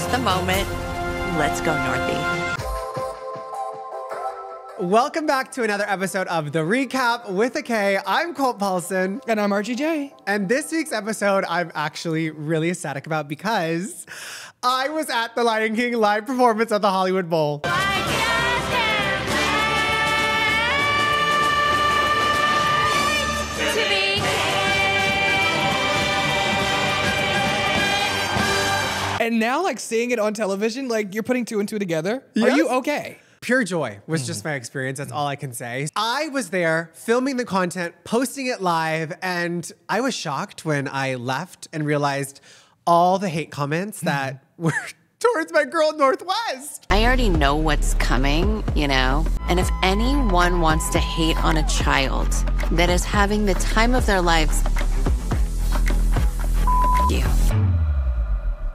It's the moment. Let's go, Northie. Welcome back to another episode of the reKap with a K. I'm Colt Paulsen. And I'm Archie J. And this week's episode, I'm actually really ecstatic about because I was at the Lion King live performance at the Hollywood Bowl. And now, like, seeing it on television, like, you're putting two and two together. Yes. Are you okay? Pure joy was just my experience. That's all I can say. I was there filming the content, posting it live, and I was shocked when I left and realized all the hate comments that were towards my girl Northwest. I already know what's coming, you know? And if anyone wants to hate on a child that is having the time of their lives, you.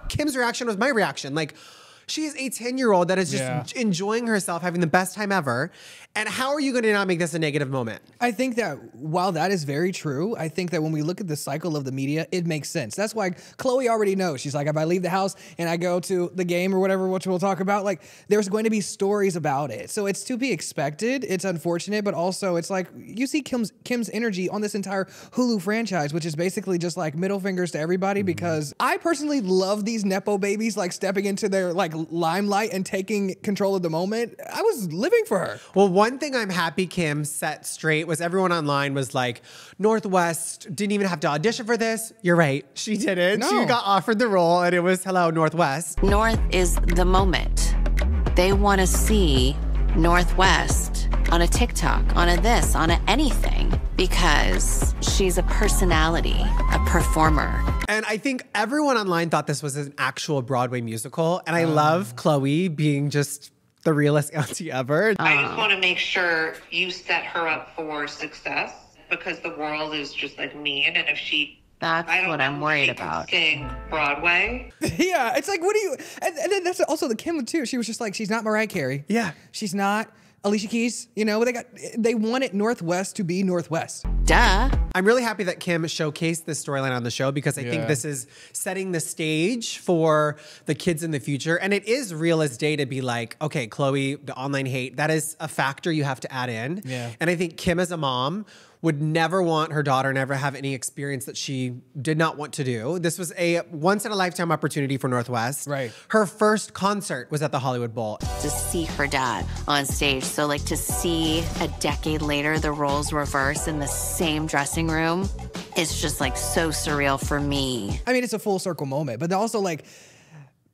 Kim's reaction was my reaction. Like, she's a 10-year-old that is just enjoying herself, having the best time ever. And how are you going to not make this a negative moment? I think that while that is very true, I think that when we look at the cycle of the media, it makes sense. That's why Khloé already knows. She's like, if I leave the house and I go to the game or whatever, which we'll talk about, like, there's going to be stories about it. So it's to be expected. It's unfortunate, but also it's like, you see Kim's energy on this entire Hulu franchise, which is basically just like middle fingers to everybody, because I personally love these Nepo babies, like stepping into their like limelight and taking control of the moment. I was living for her. Well, one thing I'm happy Kim set straight was everyone online was like, Northwest didn't even have to audition for this. You're right. She didn't. No. She got offered the role and it was hello, Northwest. North is the moment. They want to see Northwest on a TikTok, on a this, on a anything, because she's a personality, a performer. And I think everyone online thought this was an actual Broadway musical. And I love Khloé being just the realest auntie ever. I just want to make sure you set her up for success, because the world is just like mean, and if she That's what I'm worried about. Sing Broadway. Yeah, it's like, what do you... And then that's also the Kim too. She was just like, she's not Mariah Carey. Yeah. She's not Alicia Keys. You know, they wanted Northwest to be Northwest. Duh. I'm really happy that Kim showcased this storyline on the show, because I think this is setting the stage for the kids in the future. And it is real as day to be like, okay, Khloé, the online hate, that is a factor you have to add in. Yeah. And I think Kim as a mom would never want her daughter never have any experience that she did not want to do. This was a once-in-a-lifetime opportunity for Northwest. Right. Her first concert was at the Hollywood Bowl. To see her dad on stage. So like to see a decade later, the roles reverse in the same dressing room, it's just like so surreal for me. I mean, it's a full circle moment, but also like,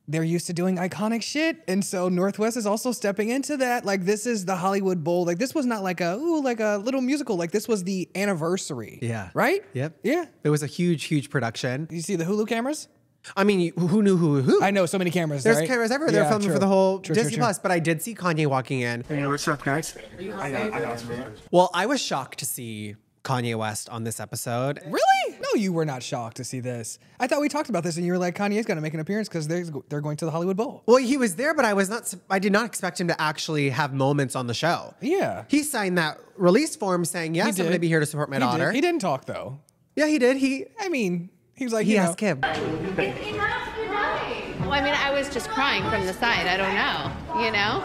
they're used to doing iconic shit. And so Northwest is also stepping into that. Like, this is the Hollywood Bowl. Like, this was not like a little musical. Like, this was the anniversary. Yeah. Right? Yep. Yeah. It was a huge, huge production. You see the Hulu cameras? I mean, who knew who? I know, so many cameras. There's right? cameras everywhere. They're filming true. for the whole True, Disney true. Plus, but I did see Kanye walking in. Hey, what's up, guys? I know. Well, I was shocked to see Kanye West on this episode. Really? No, you were not shocked to see this. I thought we talked about this and you were like, Kanye's going to make an appearance because they're going to the Hollywood Bowl. Well, he was there, but I did not expect him to actually have moments on the show. Yeah. He signed that release form saying, yes, I'm going to be here to support my daughter. He didn't talk, though. Yeah, he did. I mean, he was like, He asked Kim. Well, I mean, I was just crying from the side. I don't know, you know?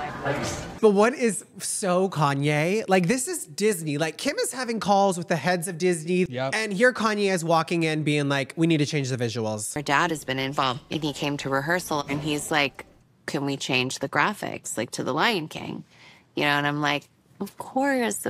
But what is so Kanye? Like, this is Disney. Like, Kim is having calls with the heads of Disney. Yep. And here Kanye is walking in being like, we need to change the visuals. Her dad has been involved, and he came to rehearsal and he's like, can we change the graphics like to the Lion King? You know, and I'm like, of course.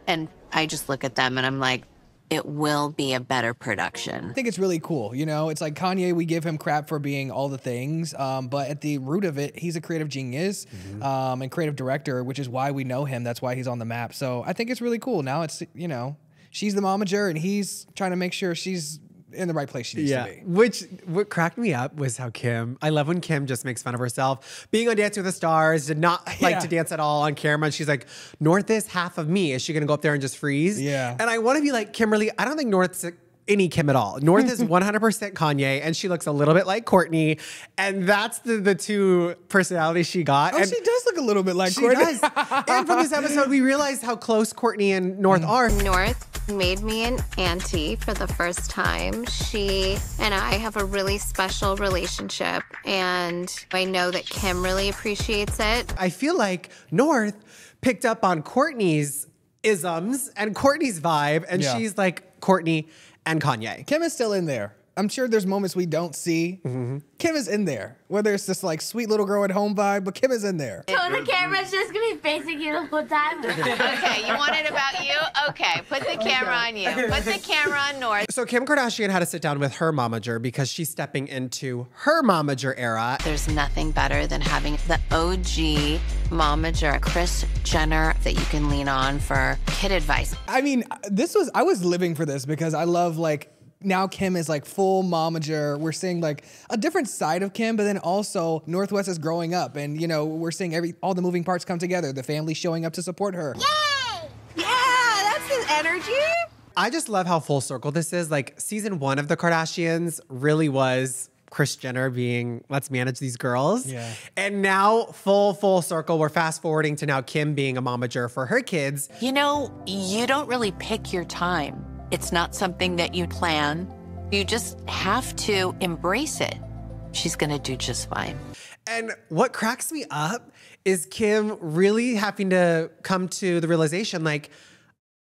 And I just look at them and I'm like, it will be a better production. I think it's really cool. You know, it's like Kanye, we give him crap for being all the things, but at the root of it, he's a creative genius and creative director, which is why we know him. That's why he's on the map. So I think it's really cool. Now it's, you know, she's the momager and he's trying to make sure she's in the right place she needs to be. What cracked me up was how I love when Kim just makes fun of herself. Being on Dancing with the Stars, did not like to dance at all on camera. And she's like, North is half of me. Is she going to go up there and just freeze? Yeah. And I want to be like, Kimberly, I don't think North's any Kim at all. North is 100% Kanye, and she looks a little bit like Kourtney. And that's the two personalities she got. Oh, and she does look a little bit like she Kourtney. does. And from this episode, we realized how close Kourtney and North are. North made me an auntie for the first time. She and I have a really special relationship, and I know that Kim really appreciates it. I feel like North picked up on Kourtney's isms and Kourtney's vibe, and she's like Kourtney and Kanye. Kim is still in there. I'm sure there's moments we don't see. Kim is in there. Whether it's this like sweet little girl at home vibe, but Kim is in there. So the camera's just gonna be facing you the whole time? Okay, you want it about you? Okay, put the camera on you. Put the camera on North. So Kim Kardashian had to sit down with her momager because she's stepping into her momager era. There's nothing better than having the OG momager, Kris Jenner, that you can lean on for kid advice. I mean, I was living for this because I love like, now Kim is like full momager. We're seeing like a different side of Kim, but then also Northwest is growing up, and you know, we're seeing all the moving parts come together. The family showing up to support her. Yay! Yeah, that's his energy. I just love how full circle this is. Like season 1 of the Kardashians really was Kris Jenner being, let's manage these girls. Yeah. And now full circle, we're fast forwarding to now Kim being a momager for her kids. You know, you don't really pick your time. It's not something that you plan. You just have to embrace it. She's gonna do just fine. And what cracks me up is Kim really having to come to the realization, like,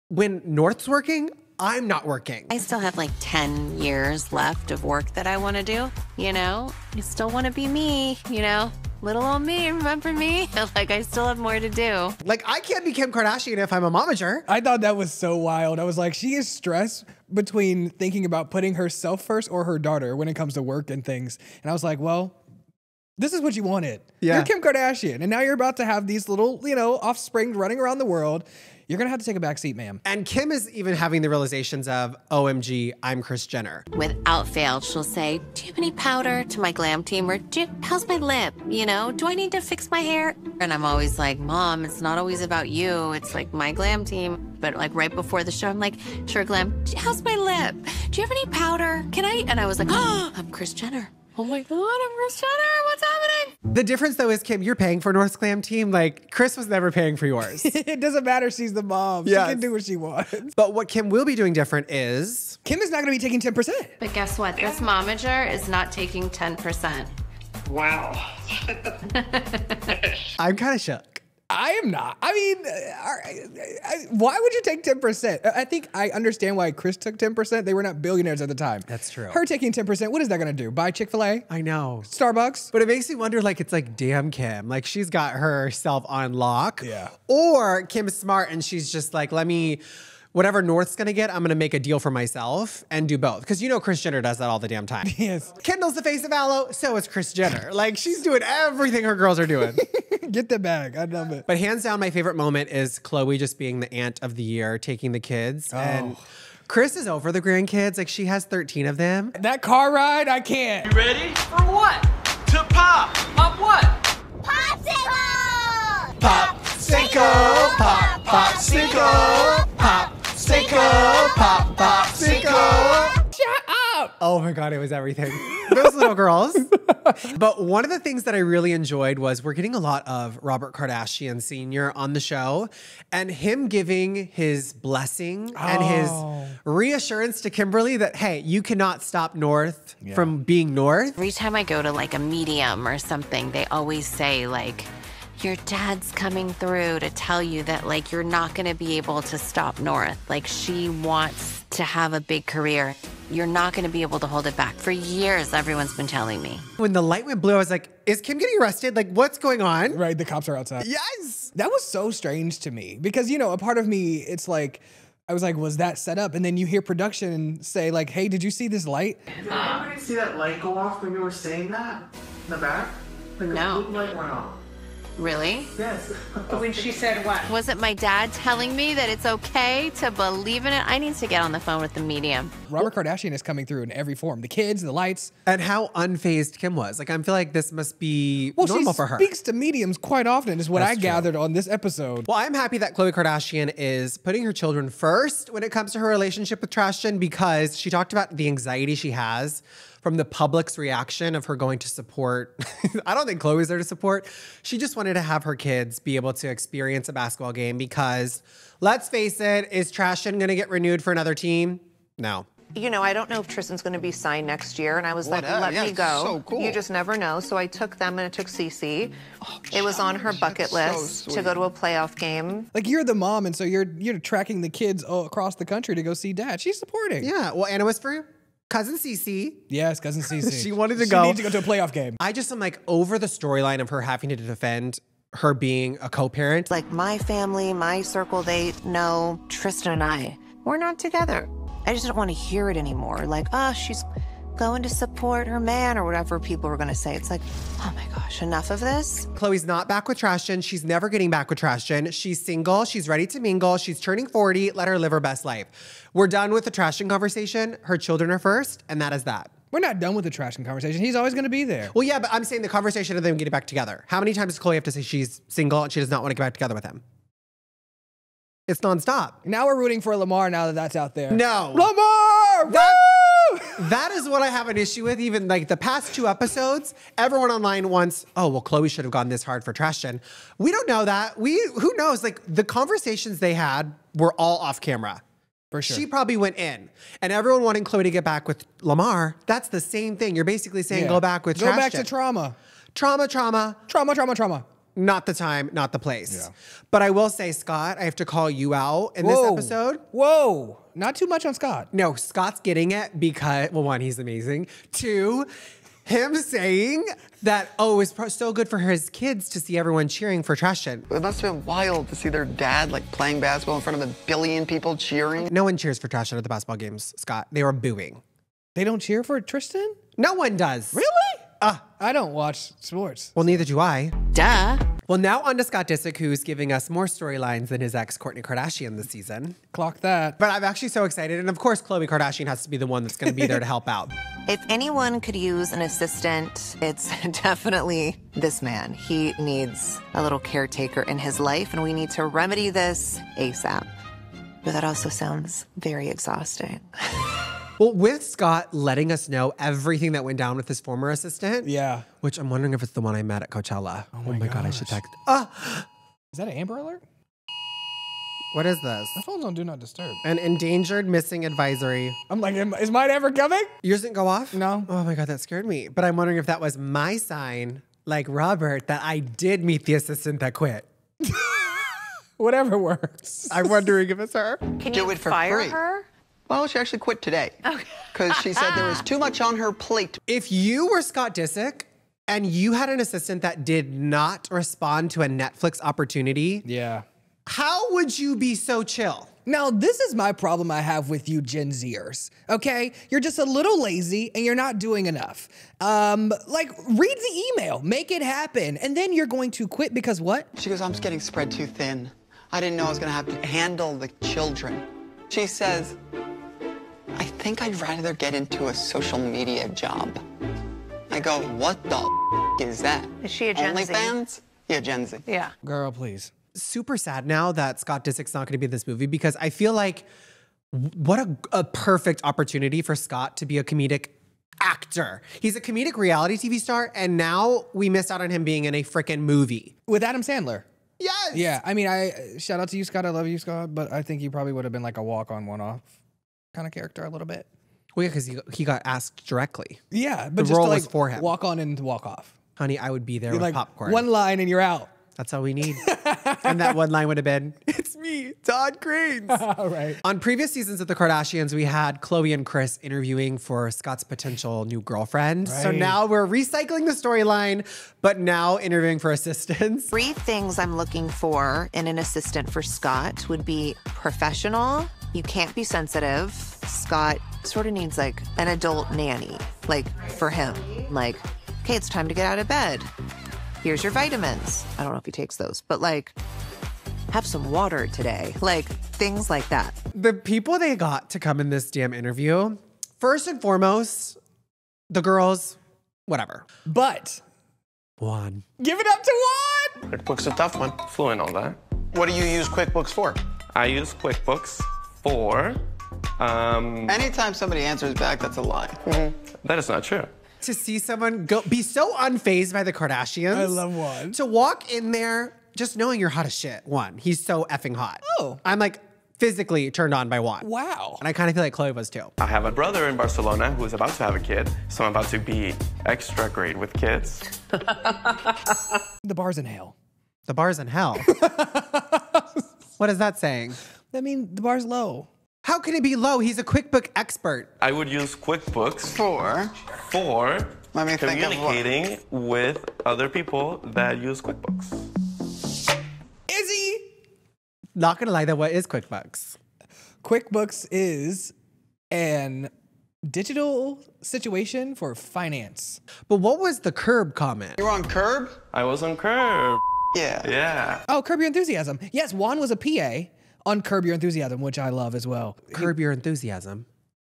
when North's working, I'm not working. I still have like 10 years left of work that I wanna do, you know? I still wanna be me, you know? Little old me, remember me? Like, I still have more to do. Like, I can't be Kim Kardashian if I'm a momager. I thought that was so wild. I was like, she is stressed between thinking about putting herself first or her daughter when it comes to work and things. And I was like, well, this is what you wanted. Yeah. You're Kim Kardashian, and now you're about to have these little, you know, offspring running around the world. You're gonna have to take a back seat, ma'am. And Kim is even having the realizations of, OMG, I'm Kris Jenner. Without fail, she'll say, do you have any powder to my glam team? Or how's my lip? You know, do I need to fix my hair? And I'm always like, Mom, it's not always about you. It's like my glam team. But like right before the show, I'm like, sure, glam, how's my lip? Do you have any powder? Can I? And I was like, oh, I'm Kris Jenner. Oh my God, I'm Kris Jenner. What's happening? The difference though is, Kim, you're paying for North's glam team. Like, Kris was never paying for yours. It doesn't matter. She's the mom. Yes. She can do what she wants. But what Kim will be doing different is... Kim is not gonna be taking 10%. But guess what? This momager is not taking 10%. Wow. I'm kind of shook. I am not. I mean, why would you take 10%? I think I understand why Kris took 10%. They were not billionaires at the time. That's true. Her taking 10%, what is that gonna do? Buy Chick-fil-A? I know. Starbucks? But it makes me wonder, like, it's like, damn, Kim. Like, she's got herself on lock. Yeah. Or Kim is smart and she's just like, whatever North's gonna get, I'm gonna make a deal for myself and do both. Because you know Kris Jenner does that all the damn time. Yes. Kendall's the face of Aloe, so is Kris Jenner. Like, she's doing everything her girls are doing. Get the bag. I love it. But hands down, my favorite moment is Khloé just being the aunt of the year, taking the kids. And Kris is over the grandkids. Like, she has 13 of them. That car ride, I can't. You ready? For what? To pop. Pop what? Popsicle! Popsicle, pop, popsicle, popsicle, pop, popsicle. Shut up. Oh my God, it was everything. Those little girls. But one of the things that I really enjoyed was we're getting a lot of Robert Kardashian Sr. on the show, and him giving his blessing and his reassurance to Kimberly that, hey, you cannot stop North from being North. Every time I go to like a medium or something, they always say like, your dad's coming through to tell you that like you're not gonna be able to stop North. Like, she wants to have a big career. You're not gonna be able to hold it back. For years, everyone's been telling me. When the light went blue, I was like, is Kim getting arrested? Like, what's going on? Right, the cops are outside. Yes. That was so strange to me because, you know, a part of me, it's like, I was like, was that set up? And then you hear production say like, hey, did you see this light? Did anybody see that light go off when you were saying that? In the back? Like No. a blue light went off. Really? Yes. When she said what? Was it my dad telling me that it's okay to believe in it? I need to get on the phone with the medium. Robert Kardashian is coming through in every form. The kids, the lights. And how unfazed Kim was. Like, I feel like this must be normal for her. She speaks to mediums quite often is what That's I true. gathered on this episode. Well, I'm happy that Khloé Kardashian is putting her children first when it comes to her relationship with Tristan, because she talked about the anxiety she has from the public's reaction of her going to support. I don't think Khloé's there to support. She just wanted to have her kids be able to experience a basketball game because, let's face it, is Tristan going to get renewed for another team? No. You know, I don't know if Tristan's going to be signed next year. And I was like, let me go. So cool. You just never know. So I took them and I took Cece. It was on her bucket list to go to a playoff game. Like, you're the mom, and so you're tracking the kids across the country to go see dad. She's supporting. Yeah, well, Anna was for cousin Cece. Yes, cousin Cece. She wanted to go. She needs to go to a playoff game. I just am like over the storyline of her having to defend her being a co-parent. Like, my family, my circle, they know Tristan and I, we're not together. I just don't want to hear it anymore. Like, oh, she's going to support her man or whatever people are going to say. It's like, oh my gosh, enough of this. Khloé's not back with Tristan. She's never getting back with Tristan. She's single. She's ready to mingle. She's turning 40. Let her live her best life. We're done with the Tristan conversation. Her children are first, and that is that. We're not done with the Tristan conversation. He's always going to be there. Well, yeah, but I'm saying the conversation of them getting back together. How many times does Khloé have to say she's single and she does not want to get back together with him? It's nonstop. Now we're rooting for Lamar now that that's out there. No. Lamar! Woo! That is what I have an issue with. Even like the past 2 episodes, everyone online wants, oh, well, Khloé should have gone this hard for Tristan. We don't know that. Who knows? Like the conversations they had were all off camera. For sure. She probably went in. And everyone wanting Khloé to get back with Lamar, that's the same thing. You're basically saying go back with Tristan. Go back to trauma. Trauma. Trauma. Not the time, not the place. Yeah. But I will say, Scott, I have to call you out in this episode. Whoa. Not too much on Scott. No, Scott's getting it because, well, 1, he's amazing. 2, him saying that, oh, it's so good for his kids to see everyone cheering for Tristan. It must have been wild to see their dad like playing basketball in front of 1 billion people cheering. No one cheers for Tristan at the basketball games, Scott. They were booing. They don't cheer for Tristan? No one does. Really? I don't watch sports. Well, neither do I. Duh. Well, now on to Scott Disick, who's giving us more storylines than his ex, Kourtney Kardashian, this season. Clock that. But I'm actually so excited. And of course, Khloé Kardashian has to be the one that's going to be there to help out. If anyone could use an assistant, it's definitely this man. He needs a little caretaker in his life, and we need to remedy this ASAP. But that also sounds very exhausting. Well, with Scott letting us know everything that went down with his former assistant. Yeah. Which I'm wondering if it's the one I met at Coachella. Oh my God, I should text. Is that an Amber Alert? What is this? My phone's on Do Not Disturb. An endangered missing advisory. I'm like, is mine ever coming? Yours didn't go off? No. Oh my God, that scared me. But I'm wondering if that was my sign, like Robert, that I did meet the assistant that quit. Whatever works. I'm wondering if it's her. Can Do you it for fire free. her? Well, she actually quit today. Because she said there was too much on her plate. If you were Scott Disick and you had an assistant that did not respond to a Netflix opportunity, Yeah. how would you be so chill? Now, this is my problem I have with you Gen Zers, okay? You're just a little lazy and you're not doing enough. Like, read the email, make it happen, and then you're going to quit because what? She goes, I'm just getting spread too thin. I didn't know I was going to have to handle the children. She says, I think I'd rather get into a social media job. I go, what the is that? Is she a Gen Z? OnlyFans? Yeah, Gen Z. Yeah. Girl, please. Super sad now that Scott Disick's not going to be in this movie because I feel like what a perfect opportunity for Scott to be a comedic actor. He's a comedic reality TV star, and now we missed out on him being in a freaking movie. With Adam Sandler. Yes! Yeah, I mean, shout out to you, Scott. I love you, Scott, but I think you probably would have been like a walk-on, one-off kind of character a little bit. Well, yeah, because he got asked directly. Yeah, but The just role to, like, was for him. walk on and walk off. Honey, I would be there You're with like, popcorn. one line and you're out. That's all we need. And that one line would have been, it's me, Todd Cranes. All right. On previous seasons of The Kardashians, we had Khloé and Kris interviewing for Scott's potential new girlfriend. So Right. now we're recycling the storyline, but now interviewing for assistants. 3 things I'm looking for in an assistant for Scott would be professional. You can't be sensitive. Scott sort of needs like an adult nanny, like for him. Like, okay, it's time to get out of bed. Here's your vitamins. I don't know if he takes those, but like, have some water today. Like, things like that. The people they got to come in this damn interview, first and foremost, the girls, whatever. But One. give it up to one. QuickBooks is a tough one. Fluent on that. What do you use QuickBooks for? I use QuickBooks for Anytime somebody answers back, that's a lie. That is not true. To see someone be so unfazed by the Kardashians. I love Juan. To walk in there just knowing you're hot as shit. One, he's so effing hot. Oh. I'm like physically turned on by Juan. Wow. And I kind of feel like Khloé was too. I have a brother in Barcelona who is about to have a kid, so I'm about to be extra great with kids. The bar's in hell. The bar's in hell. What is that saying? I mean, the bar's low. How can it be low? He's a QuickBook expert. I would use QuickBooks For Let me think of communicating with other people that use QuickBooks. Is he? Not gonna lie though, what is QuickBooks? QuickBooks is an digital situation for finance. But what was the Curb comment? You were on Curb? I was on Curb. Yeah. Yeah. Oh, Curb Your Enthusiasm. Yes, Juan was a PA on Curb Your Enthusiasm, which I love as well. Curb Your Enthusiasm.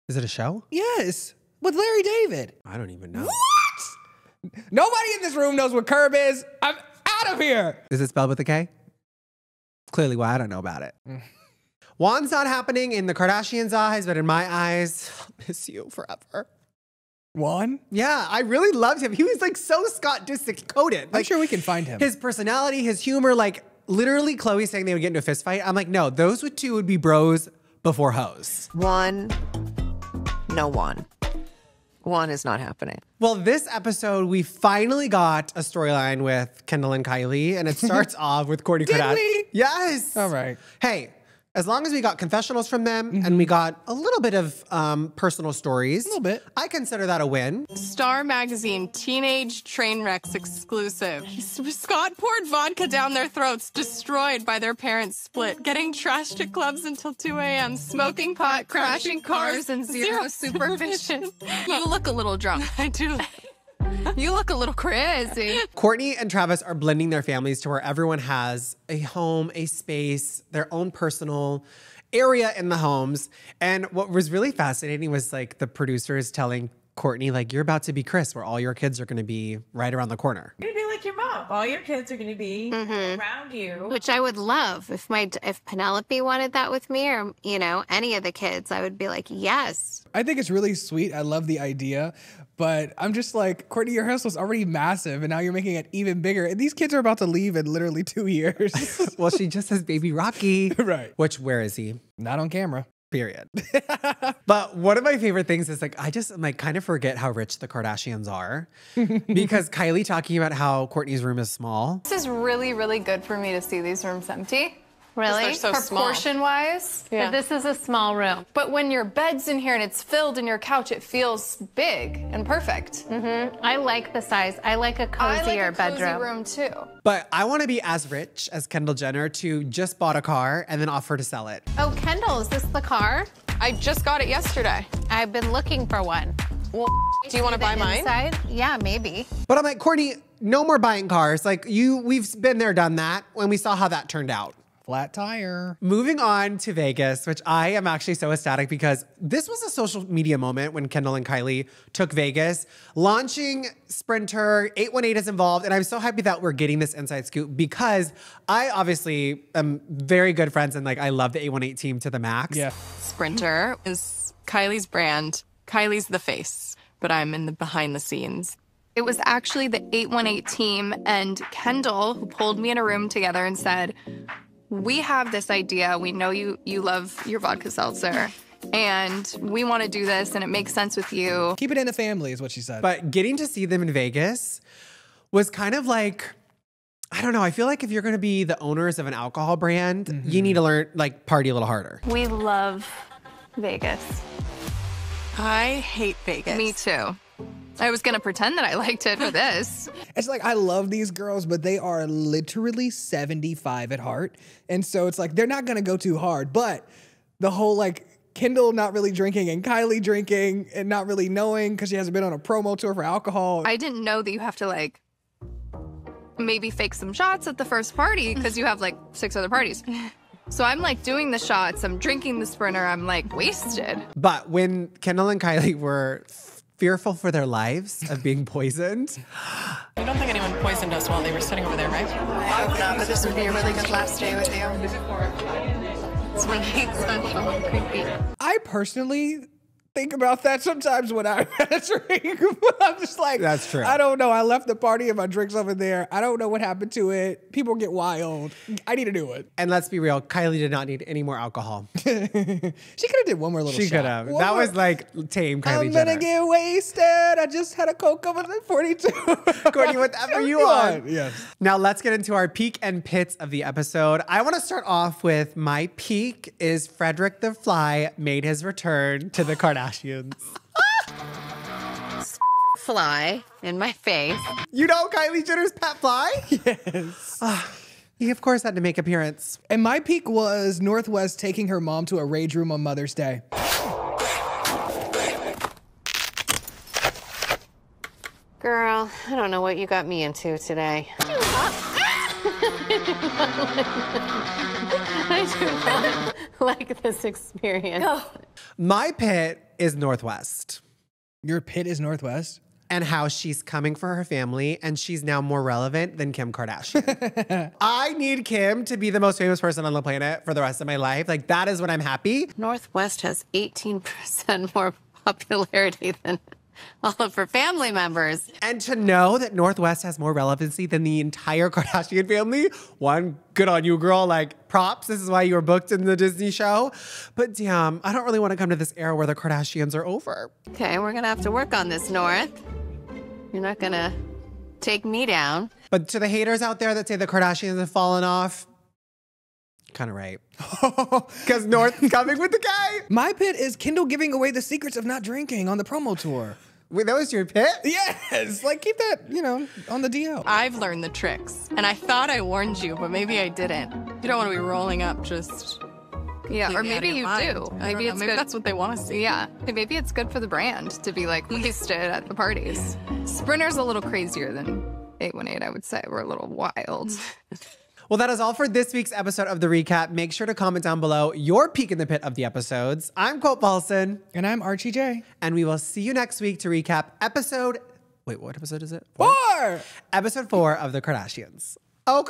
Is it a show? Yes, with Larry David. I don't even know. What? Nobody in this room knows what Curb is. I'm out of here. Is it spelled with a K? Clearly why I don't know about it. Juan's not happening in the Kardashians' eyes, but in my eyes, I'll miss you forever. Juan? Yeah, I really loved him. He was like so Scott Disick coded. I'm sure we can find him. His personality, his humor, like literally Khloé saying they would get into a fist fight. I'm like, no, those two would be bros before hoes. One, no one. One is not happening. Well, this episode, we finally got a storyline with Kendall and Kylie, and it starts off with Kourtney Kardashian. we? Yes. All right. Hey, as long as we got confessionals from them and we got a little bit of personal stories. A little bit. I consider that a win. Star Magazine Teenage Train Wrecks exclusive. Scott poured vodka down their throats, destroyed by their parents' split, getting trashed at clubs until 2 a.m., smoking pot, crashing cars, and zero supervision. You look a little drunk. I do. You look a little crazy. Kourtney and Travis are blending their families to where everyone has a home, a space, their own personal area in the homes. And what was really fascinating was like the producers telling Kourtney, like, you're about to be Kris, where all your kids are going to be right around the corner. You're gonna be like your mom. All your kids are gonna be around you. Which I would love if Penelope wanted that with me, or any of the kids. I would be like, yes. I think it's really sweet. I love the idea. But I'm just like, Kourtney, your house was already massive, and now you're making it even bigger. And these kids are about to leave in literally 2 years. Well, she just has baby Rocky. Right. Which, where is he? Not on camera. Period. But one of my favorite things is like, I just kind of forget how rich the Kardashians are. Because Kylie talking about how Kourtney's room is small. This is really, really good for me to see these rooms empty. Really? They're so small. Proportion-wise, Yeah. but this is a small room. But when your bed's in here and it's filled in your couch, it feels big and perfect. I like the size. I like a I like cozier a cozy bedroom. room too. But I want to be as rich as Kendall Jenner to just bought a car and then offer to sell it. Oh, Kendall, is this the car? I just got it yesterday. I've been looking for one. Well, do you want to buy mine? Inside? Yeah, maybe. But I'm like, Kourtney, no more buying cars. Like we've been there, done that when we saw how that turned out. Flat tire. Moving on to Vegas, which I am actually so ecstatic because this was a social media moment when Kendall and Kylie took Vegas. Launching Sprinter, 818 is involved, and I'm so happy that we're getting this inside scoop because I obviously am very good friends and I love the 818 team to the max. Yeah. Sprinter is Kylie's brand. Kylie's the face, but I'm in the behind the scenes. It was actually the 818 team and Kendall who pulled me in a room together and said, we have this idea. We know you love your vodka seltzer, and we want to do this, and it makes sense with you. Keep it in the family is what she said. But getting to see them in Vegas was kind of like, I don't know. I feel like if you're going to be the owners of an alcohol brand, you need to learn, party a little harder. We love Vegas. I hate Vegas. Me too. I was going to pretend that I liked it for this. It's like, I love these girls, but they are literally 75 at heart. And so it's like, they're not going to go too hard. But the whole Kendall not really drinking and Kylie drinking and not really knowing because she hasn't been on a promo tour for alcohol. I didn't know that you have to maybe fake some shots at the first party because you have 6 other parties. So I'm doing the shots, I'm drinking the Sprinter, I'm wasted. But when Kendall and Kylie were fearful for their lives of being poisoned. I don't think anyone poisoned us while they were sitting over there, right? I hope not, but this would be a really good last day with you. Sweet, special, and creepy. I personally think about that sometimes when I'm at a drink. I'm just like, that's true. I don't know. I left the party and my drink's over there. I don't know what happened to it. People get wild. I need to do it. And let's be real, Kylie did not need any more alcohol. She could have did one more little She shot. could have. That was like tame Kylie I'm Jenner. gonna get wasted. I just had a Coke over at 42. Courtney, whatever you want. Yes. Now let's get into our peak and pits of the episode. I want to start off with my peak is Frederick the Fly made his return to the Kardashians. Fly in my face. You know Kylie Jenner's pet fly? Yes. He of course had to make appearance. And my peak was Northwest taking her mom to a rage room on Mother's Day. Girl, I don't know what you got me into today. I do not like this experience. My pit is Northwest. Your pit is Northwest? And how she's coming for her family and she's now more relevant than Kim Kardashian. I need Kim to be the most famous person on the planet for the rest of my life. Like, that is when I'm happy. Northwest has 18% more popularity than all of her family members. And to know that Northwest has more relevancy than the entire Kardashian family, one, good on you, girl. Like, props. This is why you were booked in the Disney show. But damn, I don't really want to come to this era where the Kardashians are over. Okay, we're gonna have to work on this, North. You're not gonna take me down. But to the haters out there that say the Kardashians have fallen off, kind of right. Because North is coming with the guy. My pit is Kendall giving away the secrets of not drinking on the promo tour. Wait, that was your pit? Yes. Like, keep that, on the DL. I've learned the tricks, and I thought I warned you, but maybe I didn't. You don't want to be rolling up just... Yeah, or maybe you do. Maybe it's good. That's what they want to see. Yeah, maybe it's good for the brand to be like wasted at the parties. Sprinter's a little crazier than 818, I would say. We're a little wild. Well, that is all for this week's episode of The reKap. Make sure to comment down below your peak in the pit of the episodes. I'm Colt Paulsen. And I'm Archie J. And we will see you next week to recap episode... Wait, what episode is it? 4! Episode 4 of The Kardashians. Oh,